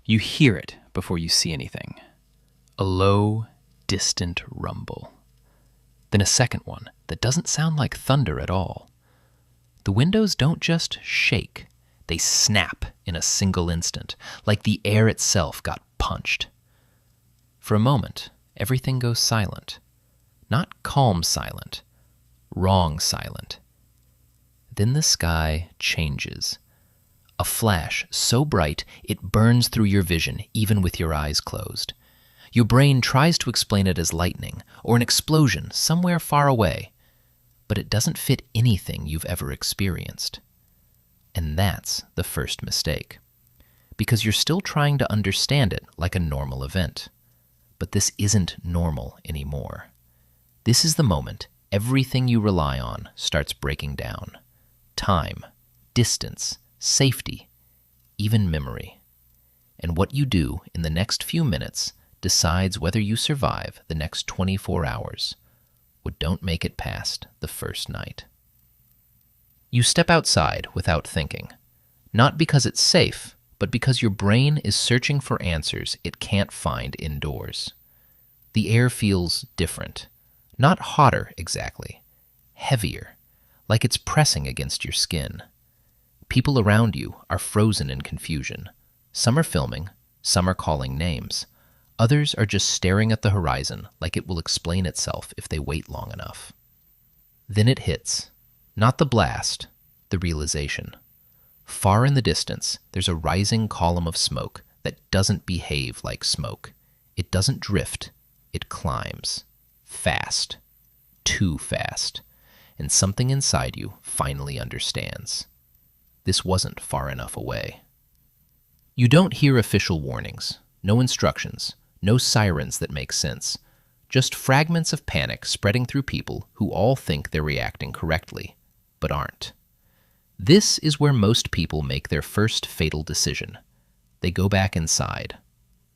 You hear it before you see anything. A low, distant rumble. Then a second one that doesn't sound like thunder at all. The windows don't just shake, they snap in a single instant, like the air itself got punched. For a moment, everything goes silent. Not calm silent, wrong silent. Then the sky changes. A flash so bright it burns through your vision even with your eyes closed. Your brain tries to explain it as lightning or an explosion somewhere far away, but it doesn't fit anything you've ever experienced. And that's the first mistake, because you're still trying to understand it like a normal event. But this isn't normal anymore. This is the moment everything you rely on starts breaking down. Time, distance, safety, even memory. And what you do in the next few minutes decides whether you survive the next 24 hours or don't make it past the first night. You step outside without thinking, not because it's safe, but because your brain is searching for answers it can't find indoors. The air feels different, not hotter exactly, heavier, like it's pressing against your skin. People around you are frozen in confusion. Some are filming, some are calling names. Others are just staring at the horizon like it will explain itself if they wait long enough. Then it hits. Not the blast, the realization. Far in the distance, there's a rising column of smoke that doesn't behave like smoke. It doesn't drift, it climbs. Fast. Too fast. And something inside you finally understands. This wasn't far enough away. You don't hear official warnings, no instructions, no sirens that make sense. Just fragments of panic spreading through people who all think they're reacting correctly, but aren't. This is where most people make their first fatal decision. They go back inside,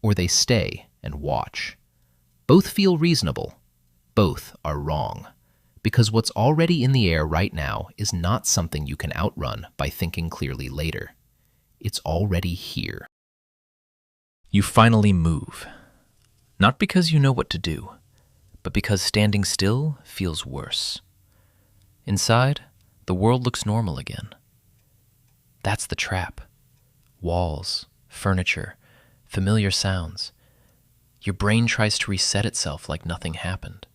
or they stay and watch. Both feel reasonable. Both are wrong, because what's already in the air right now is not something you can outrun by thinking clearly later. It's already here. You finally move. Not because you know what to do, but because standing still feels worse. Inside, the world looks normal again. That's the trap. Walls, furniture, familiar sounds. Your brain tries to reset itself like nothing happened.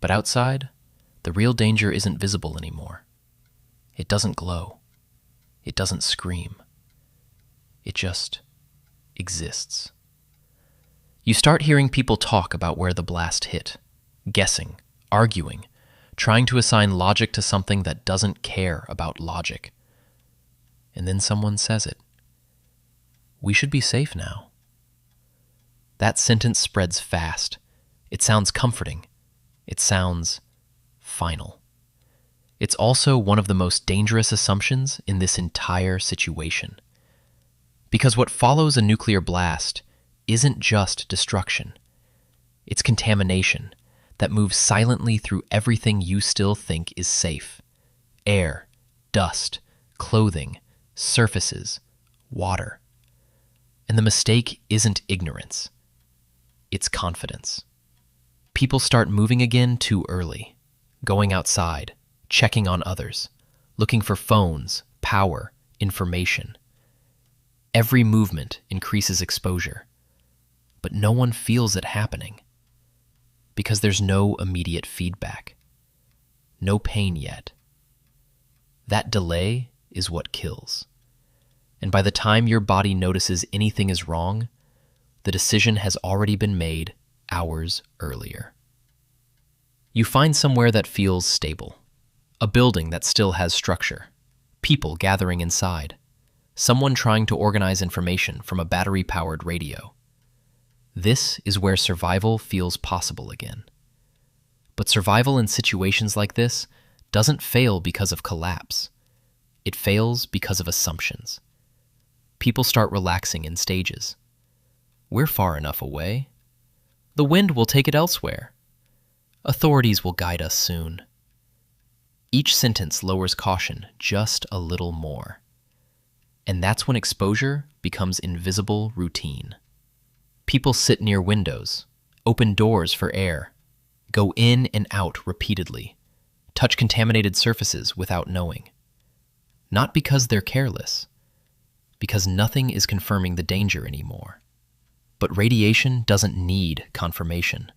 But outside, the real danger isn't visible anymore. It doesn't glow. It doesn't scream. It just exists. You start hearing people talk about where the blast hit, guessing, arguing, trying to assign logic to something that doesn't care about logic. And then someone says it. We should be safe now. That sentence spreads fast. It sounds comforting. It sounds final. It's also one of the most dangerous assumptions in this entire situation. Because what follows a nuclear blast isn't just destruction. It's contamination that moves silently through everything you still think is safe. Air, dust, clothing, surfaces, water. And the mistake isn't ignorance. It's confidence. People start moving again too early, going outside, checking on others, looking for phones, power, information. Every movement increases exposure, but no one feels it happening because there's no immediate feedback, no pain yet. That delay is what kills. And by the time your body notices anything is wrong, the decision has already been made hours earlier. You find somewhere that feels stable, a building that still has structure, people gathering inside, someone trying to organize information from a battery-powered radio. This is where survival feels possible again. But survival in situations like this doesn't fail because of collapse. It fails because of assumptions. People start relaxing in stages. We're far enough away. The wind will take it elsewhere. Authorities will guide us soon. Each sentence lowers caution just a little more. And that's when exposure becomes invisible routine. People sit near windows, open doors for air, go in and out repeatedly, touch contaminated surfaces without knowing. Not because they're careless, because nothing is confirming the danger anymore. But radiation doesn't need confirmation.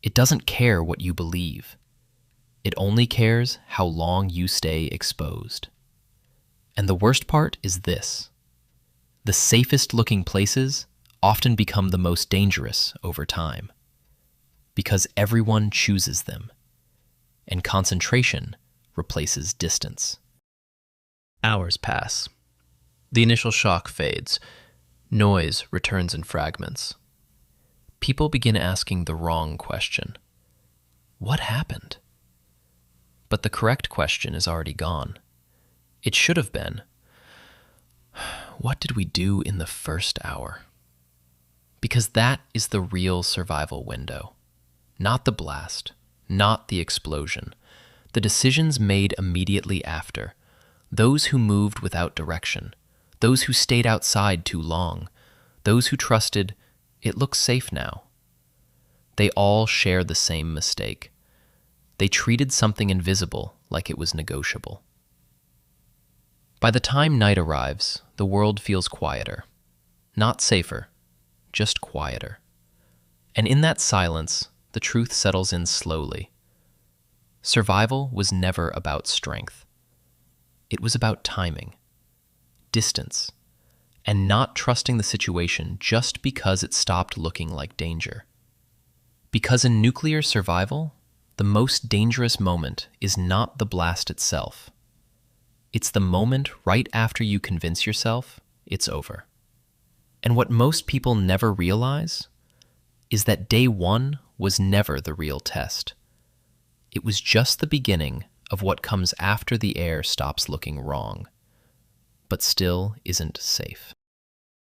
It doesn't care what you believe. It only cares how long you stay exposed. And the worst part is this: the safest looking places often become the most dangerous over time, because everyone chooses them, and concentration replaces distance. Hours pass. The initial shock fades. Noise returns in fragments. People begin asking the wrong question. What happened? But the correct question is already gone. It should have been, what did we do in the first hour? Because that is the real survival window. Not the blast, not the explosion. The decisions made immediately after. Those who moved without direction. Those who stayed outside too long. Those who trusted, it looks safe now. They all share the same mistake. They treated something invisible like it was negotiable. By the time night arrives, the world feels quieter. Not safer, just quieter. And in that silence, the truth settles in slowly. Survival was never about strength. It was about timing, distance, and not trusting the situation just because it stopped looking like danger. Because in nuclear survival, the most dangerous moment is not the blast itself. It's the moment right after you convince yourself it's over. And what most people never realize is that day one was never the real test. It was just the beginning of what comes after the air stops looking wrong, but still isn't safe.